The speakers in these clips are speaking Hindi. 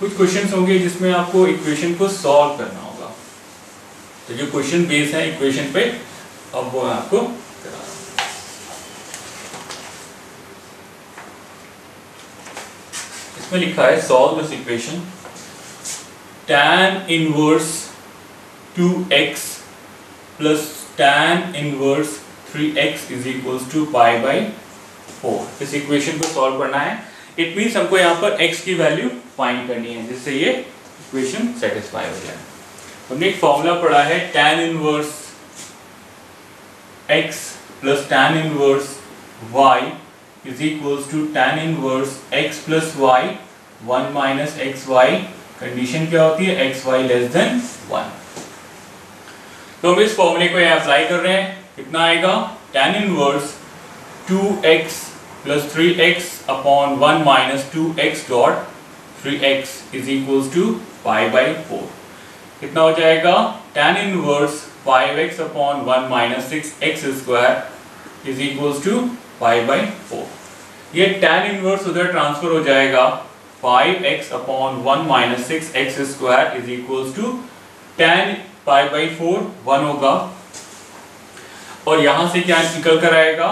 कुछ क्वेश्चंस होंगे जिसमें आपको इक्वेशन को सॉल्व करना होगा, तो जो क्वेश्चन बेस है इक्वेशन पे, अब वो आपको करा। इसमें लिखा है solve this equation tan inverse 2x plus tan inverse 3x is equals to pi by 4। इस इक्वेशन को सॉल्व करना है। इट मीन्स हमको यहाँ पर x की वैल्यू फाइंड करनी है जिससे ये इक्वेशन सेटिस्फाई हो जाए। हमने एक फॉर्मूला पढ़ा है tan inverse x plus tan inverse y is equals to tan inverse x plus y 1 minus xy। Condition क्या होती है? xy less than 1। तो हम इस फॉर्मूले को यहाँ अप्लाई कर रहे हैं। कितना आएगा? tan inverse 2x plus 3x upon 1 minus 2x dot 3x is equals to pi by 4। कितना हो जाएगा? tan inverse 5x upon 1 minus 6x square is equals to pi by 4। ये tan इनवर्स उधर ट्रांसफर हो जाएगा, 5x upon 1 minus 6x square is equals to tan pi by 4 1 होगा, और यहां से क्या निकल कर आएगा?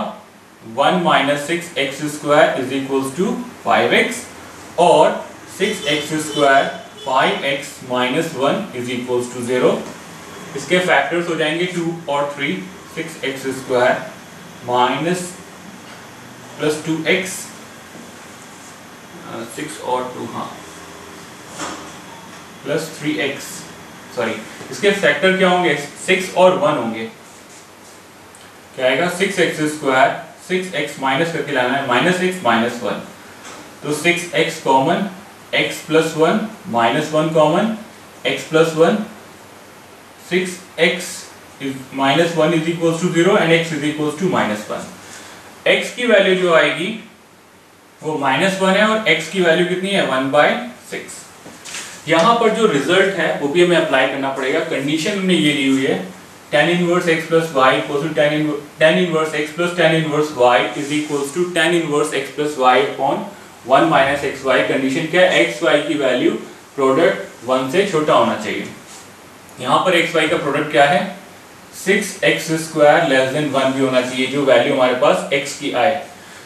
1 minus 6x square is equals to 5x, और 6x square 5x minus 1 is equals to 0। इसके फैक्टर्स हो जाएंगे 2 और 3, 6x square minus plus 2x, 6 और 2 हाँ प्लस 3x, सॉरी इसके फैक्टर क्या होंगे? 6 और 1 होंगे। क्या आएगा? 6x स्क्वायर, 6x माइनस करके लाना है, माइनस x माइनस 1, तो 6x common, x plus 1 minus 1 common, x plus 1, 6x minus 1 is equals to 0 and x is equals to minus 1। x की वैल्यू जो आएगी वो माइनस 1 है, और x की वैल्यू कितनी है? 1/6। यहाँ पर जो रिजल्ट है वो भी हमें अप्लाई करना पड़ेगा। कंडीशन हमने ये ली हुई है, tan inverse x plus y equals to tan inverse x plus tan inverse y is equals to tan inverse x plus y upon 1 minus xy। Condition क्या है? xy की वैल्यू प्रोडक्ट 1 से छोटा होना चाहिए। यहाँ पर xy का प्रोडक्ट क्या है? 6x स्क्वायर लेस देन 1 भी होना चाहिए, जो वैल्यू हमारे पास x की आए।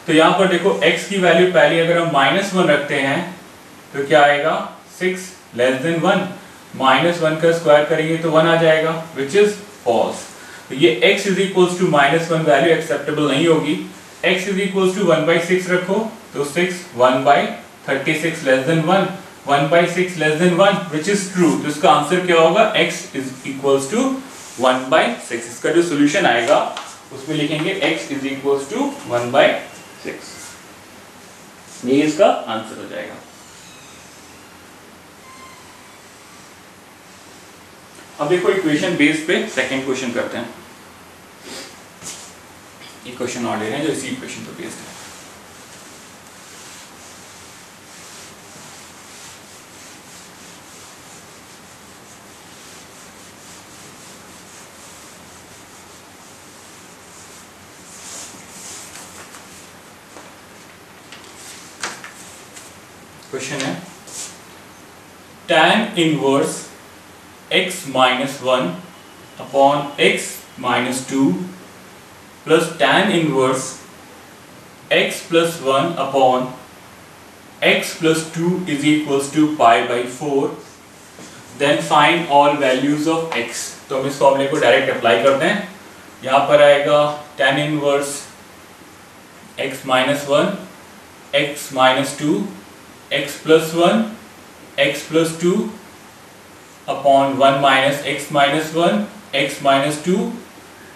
तो यहाँ पर देखो x की वैल्यू पहले अगर हम माइनस 1 रखते हैं तो क्या आएगा? 6 लेस देन 1, माइनस 1 का स्क्वायर करेंगे तो 1 आ जाएगा, विच इज फॉल्स। तो ये x is equals to minus 1 value acceptable नहीं होगी। x इज इक्वल्स टू 1/6 रखो तो 6 1/36 less than 1, 1/6 less than 1 which is true. तो इसका आंसर क्या होगा? x is equals to 1/6। इसका जो सोल्यूशन आएगा उसमें लिखेंगे x इज इक्वल्स टू 1/6। ये इसका आंसर हो जाएगा। अब देखो इक्वेशन बेस पे सेकंड क्वेश्चन करते हैं। एक क्वेश्चन और ले रहे हैं जो इसी इक्वेशन पे बेस्ड है। क्वेश्चन है tan inverse x minus 1 upon x minus 2 plus tan inverse x plus 1 upon x plus 2 is equals to pi by 4, then find all values of x। तो हम इस फॉर्मूले को डायरेक्ट अप्लाई करते हैं। यहाँ पर आएगा tan inverse x minus 1, x minus 2, x plus 1, x plus 2 upon 1 minus x minus 1, x minus 2,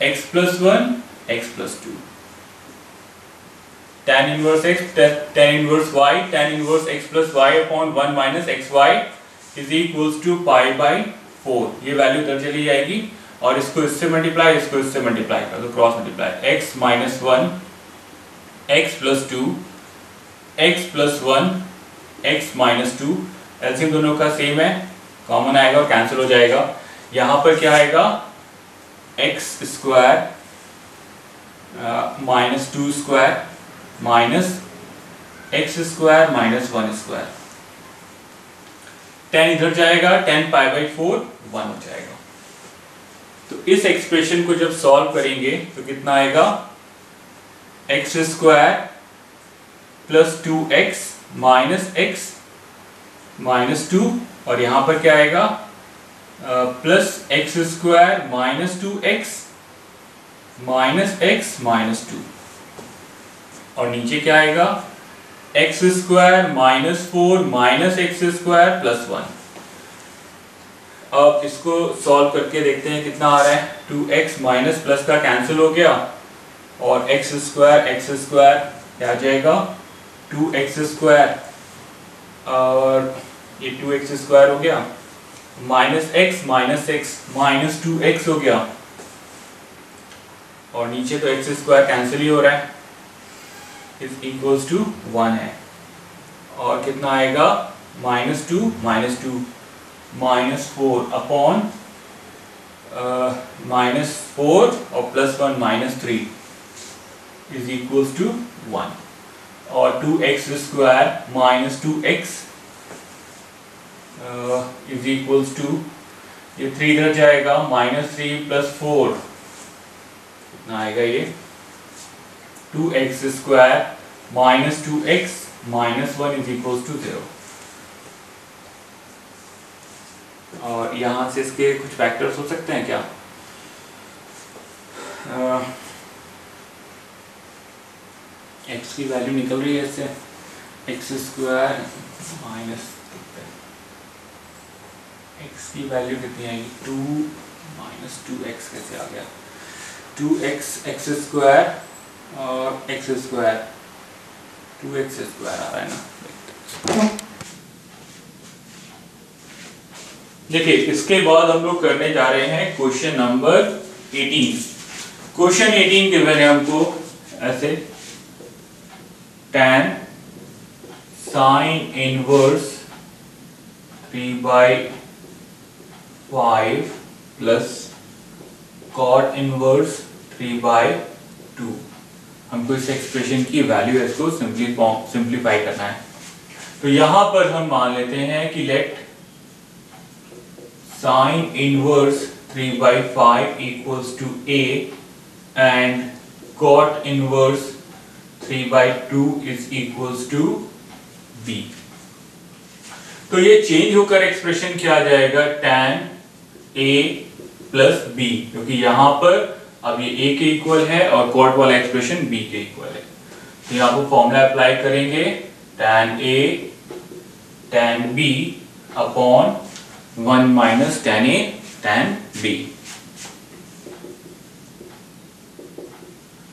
x plus 1, x plus 2। tan inverse x, tan inverse y, tan inverse x plus y upon 1 minus xy is equals to pi by 4। ये वैल्यू इधर चली जाएगी और इसको इससे मल्टीप्लाई, इसको इससे मल्टीप्लाई कर दो, cross multiply. x minus 1, x plus 2, x plus 1, x minus 2। LCM दोनों का सेम है, कॉमन आएगा और कैंसिल हो जाएगा। यहाँ पर क्या आएगा? x square minus 2 square minus x square minus 1 square. 10 इधर जाएगा, 10 पाई बाई 4 1 हो जाएगा। तो इस एक्सप्रेशन को जब सॉल्व करेंगे तो कितना आएगा, x square plus 2x minus x minus 2, और यहां पर क्या आएगा, plus x square minus 2x minus x minus 2, और नीचे क्या आएगा, x square minus 4 minus x square plus 1। अब इसको सॉल्व करके देखते हैं कितना आ रहा है। 2x माइनस प्लस का कैंसिल हो गया, और एक्स स्क्वायर क्या आ जाएगा, 2x स्क्वायर, और ये 2x स्क्वायर हो गया, माइनस एक्स माइनस 2x हो गया, और नीचे तो एक्स स्क्वायर कैंसिल ही हो रहा है, इज इक्वल्स टू 1 है, और कितना आएगा, माइनस 2 माइनस 4 अपॉन माइनस 4 और plus 1 minus 3 is equals to 1, और 2x square minus 2x is equals to, ये 3 इधर जाएगा, माइनस 3 प्लस 4 कितना आएगा, ये 2x square minus 2x minus 1 is equals to 0। और यहां से इसके कुछ फैक्टर्स हो सकते हैं क्या, x की वैल्यू निकल रही है इससे, एक्स स्क्वायर माइनस x की वैल्यू कितनी आएगी, 2 माइनस 2x कैसे आ गया, 2x एक्स स्क्वायर और एक्स स्क्वायर 2x स्क्वायर आ रहा है ना। देखिए इसके बाद हम लोग करने जा रहे हैं क्वेश्चन नंबर 18। क्वेश्चन 18 के मैंने हमको ऐसे tan sin inverse 3/5 plus cot inverse 3/2, हमको इस एक्सप्रेशन की वैल्यू है, इसको सिंप्लीफाई करना है। तो यहां पर हम मान लेते हैं कि let sin inverse 3/5 equals to a and cot inverse 3/2 is equals to b। तो ये चेंज होकर एक्सप्रेशन क्या आ जाएगा, tan a प्लस b, क्योंकि यहां पर अब ये a के इक्वल है और cot वाला एक्सप्रेशन b के इक्वल है। तो यहाँ पर फॉर्मूला अप्लाई करेंगे, tan a tan b upon 1 minus tan a tan b।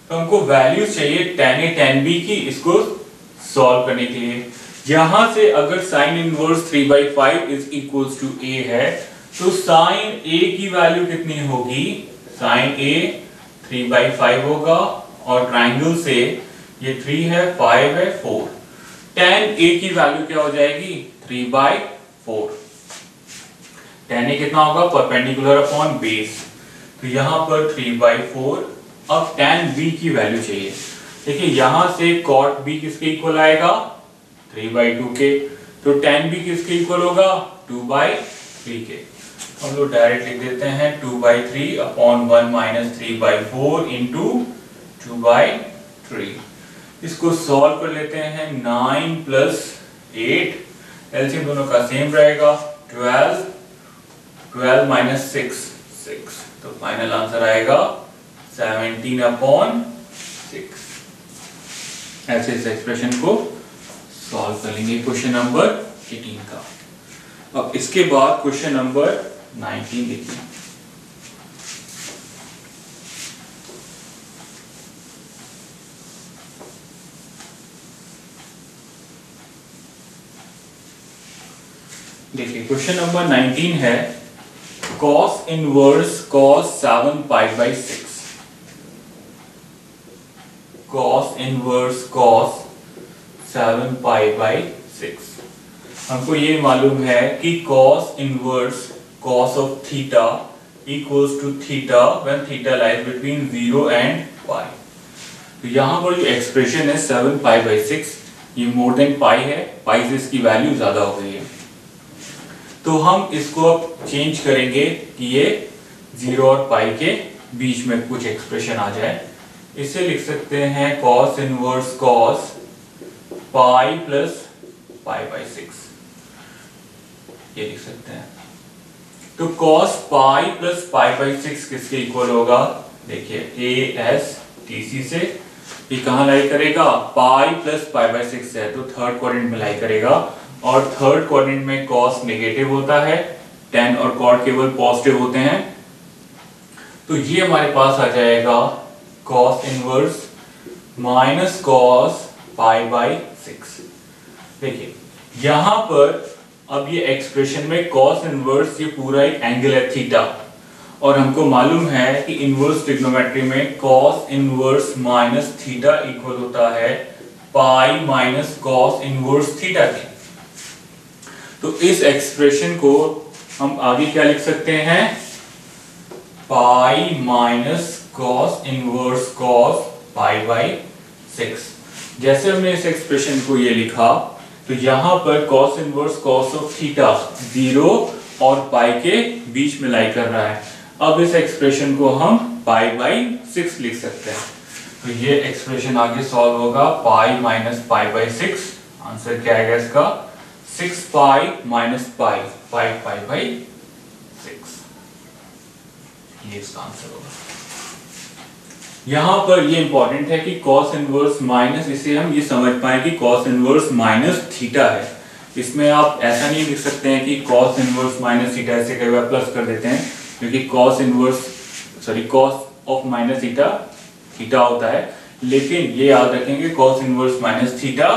तो हमको वैल्यूज चाहिए tan a tan b की, इसको सॉल्व करने के लिए। यहां से अगर sin inverse 3/5 is equals to a है, तो sin a की वैल्यू कितनी होगी, sin a 3/5 होगा, और ट्राइंगल से ये 3 है 5 है 4, tan a की वैल्यू क्या हो जाएगी, 3/4। tan a कितना होगा, परपेंडिकुलर अपॉन बेस, तो यहां पर 3/4। अब tan b की वैल्यू चाहिए। देखिए यहां से cot b किसके इक्वल आएगा, 3/2 के, तो tan b किसके इक्वल होगा, 2/3 के। हम लोग डायरेक्ट लिख देते हैं 2/3 अपॉन 1 माइनस 3/4 इंटू 2/3। इसको सॉल्व कर लेते हैं, 9 प्लस 8, एलसीएम दोनों का सेम रहेगा, 12 माइनस 6 6, तो फाइनल आंसर आएगा 17 अपॉन 6। ऐसे इस एक्सप्रेशन को सॉल्व कर लेंगे क्वेश्चन नंबर 18 का। अब इसके बाद क्वेश्चन नंबर 19 देखिए। देखिए क्वेश्चन नंबर 19 है, cos inverse cos 7π/6, cos inverse cos 7π/6। हमको ये मालूम है कि cos inverse cos of theta equals to theta when theta lies between 0 and pi। तो यहाँ पर जो एक्सप्रेशन है 7π/6, ये मोर देन पाई है, पाई से इसकी वैल्यू ज्यादा हो गई है। तो हम इसको अब चेंज करेंगे कि ये 0 और पाई के बीच में कुछ एक्सप्रेशन आ जाए। इसे लिख सकते हैं cos inverse cos pi plus pi by 6, ये लिख सकते हैं। तो cos pi plus pi by 6 किसके इक्वल होगा? देखिए ASTC से ये कहाँ लाई करेगा? पाई प्लस पाई बाई 6 है तो थर्ड क्वाड्रेंट में लाई करेगा, और थर्ड क्वाड्रेंट में cos नेगेटिव होता है, tan और cot केवल पॉजिटिव होते हैं। तो ये हमारे पास आ जाएगा cos inverse minus cos pi by 6। देखिए यहां पर अब ये एक्सप्रेशन में cos इनवर्स ये पूरा एक एंगल है थीटा, और हमको मालूम है कि इनवर्स ट्रिग्नोमेट्री में cos inverse minus theta equal होता है pi minus cos inverse theta के। तो इस एक्सप्रेशन को हम आगे क्या लिख सकते हैं? Pi minus cos inverse cos pi by 6। जैसे हमने इस एक्सप्रेशन को ये लिखा तो यहां पर cos inverse cos of theta 0 और पाई के बीच में लाई कर रहा है। अब इस एक्सप्रेशन को हम पाई बाई 6 लिख सकते हैं। तो ये एक्सप्रेशन आगे सॉल्व होगा pi minus pi by 6। Answer क्या आएगा इसका? 6 pi minus pi, pi pi by 6, ये इसका आंसर होगा। यहां पर ये इंपॉर्टेंट है कि cos इनवर्स माइनस, इसे हम ये समझ पाए कि cos इनवर्स माइनस थीटा है। इसमें आप ऐसा नहीं लिख सकते हैं कि cos इनवर्स माइनस थीटा, ऐसे कई बार प्लस कर देते हैं, क्योंकि cos of minus theta theta होता है। लेकिन ये याद रखेंगे cos inverse minus theta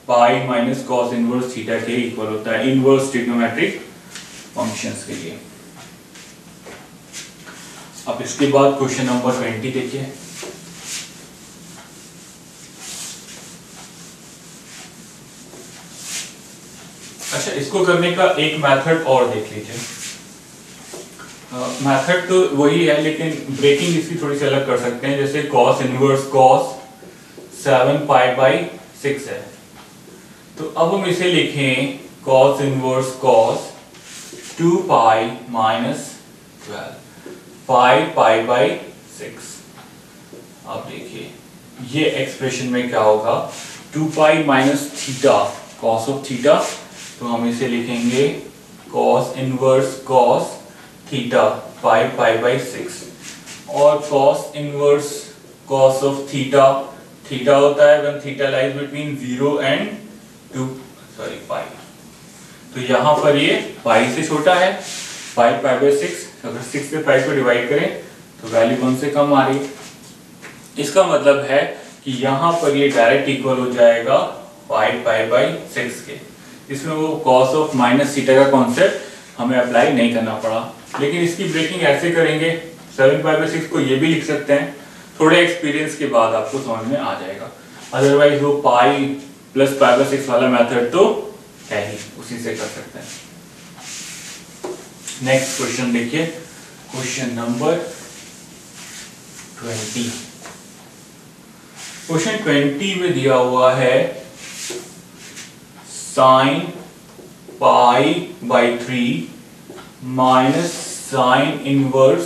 pi minus cos inverse theta के इक्वल होता है इनवर्स ट्रिग्नोमेट्रिक फंक्शंस के लिए। अब इसके बाद क्वेश्चन नंबर 20 देखिए। अच्छा, इसको करने का एक मेथड और देख लीजिए। मेथड तो वही है, लेकिन ब्रेकिंग इसकी थोड़ी सी अलग कर सकते हैं। जैसे cos inverse cos 7 pi by 6 है, तो अब हम इसे लिखें cos inverse cos 2 pi minus 12 pi by 6। अब देखिए ये एक्सप्रेशन में क्या होगा? 2 pi minus theta cos of theta, तो हम इसे लिखेंगे cos inverse cos theta pi by 6, और cos inverse cos of theta, theta होता है when theta lies between 0 and pi. तो यहाँ पर ये पाई से छोटा है, पाई बाई 6। अगर 6 से 5 को डिवाइड करें तो वैल्यू 1 से कम आ रही है। इसका मतलब है कि यहाँ पर ये डायरेक्ट इक्वल हो जाएगा पाई बाई 6 के। इसमें वो cos ऑफ माइनस थीटा का कॉन्सेप्ट हमें अप्लाई नहीं करना पड़ा। लेकिन इसकी ब्रेकिंग ऐसे करेंगे, 7 पाई बाई 6 को ये भी लिख सकते हैं। थोड़े एक्सपीरियंस के बाद आपको समझ में आ जाएगा। अदरवाइज वो पाई प्लस पाई बाई 6 वाला मेथड तो है ही, उसी से कर सकते हैं। नेक्स्ट क्वेश्चन देखिए, क्वेश्चन नंबर 20। क्वेश्चन 20 में दिया हुआ है sign pi by 3 minus sine inverse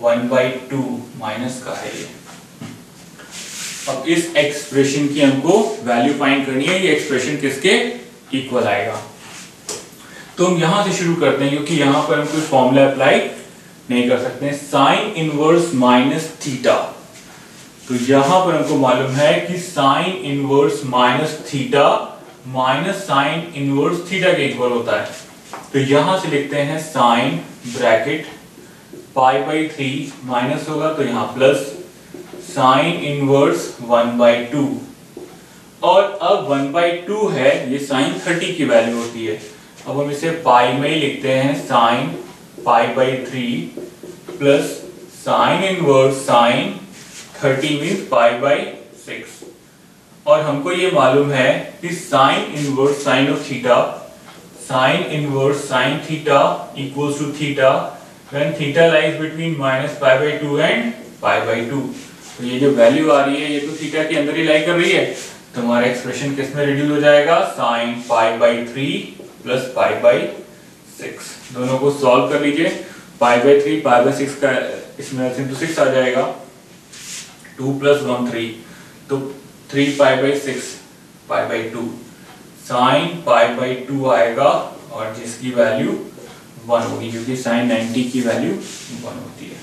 1/2 minus का है ये। अब इस एक्सप्रेशन की हमको वैल्यू फाइंड करनी है, ये एक्सप्रेशन किसके इक्वल आएगा। तो हम यहां से शुरू करते हैं, क्योंकि यहां पर हम कोई फॉर्मूला अप्लाई नहीं कर सकते हैं। साइन इनवर्स माइनस थीटा, तो यहां पर हमको मालूम है कि sine inverse minus theta minus sine inverse theta के इक्वल होता है। तो यहां से लिखते हैं sine bracket pi by 3 minus होगा तो यहां प्लस साइन इनवर्स 1/2, और अब 1/2 है, ये साइन 30 की वैल्यू होती है। अब हम इसे पाई में ही लिखते हैं, sine pi by 3 plus sine inverse sine 30 means pi by 6। और हमको ये मालूम है कि sine inverse sine of theta, sine inverse sine theta equals to theta when theta lies between minus pi by 2 and pi by 2। तो ये जो वैल्यू आ रही है ये तो थीटा के अंदर ही लाई कर रही है, तो हमारा एक्सप्रेशन किस में रिड्यूस हो जाएगा? Sign pi by 3 plus pi by 6। दोनों को सॉल्व कर लीजिए। π/3 π/6 का इसमें तो 6 आ जाएगा, 2 + 1 3, तो 3 π/6 π/2 sin π/2 आएगा, और जिसकी वैल्यू 1 होगी, क्योंकि sin 90 की वैल्यू 1 होती है।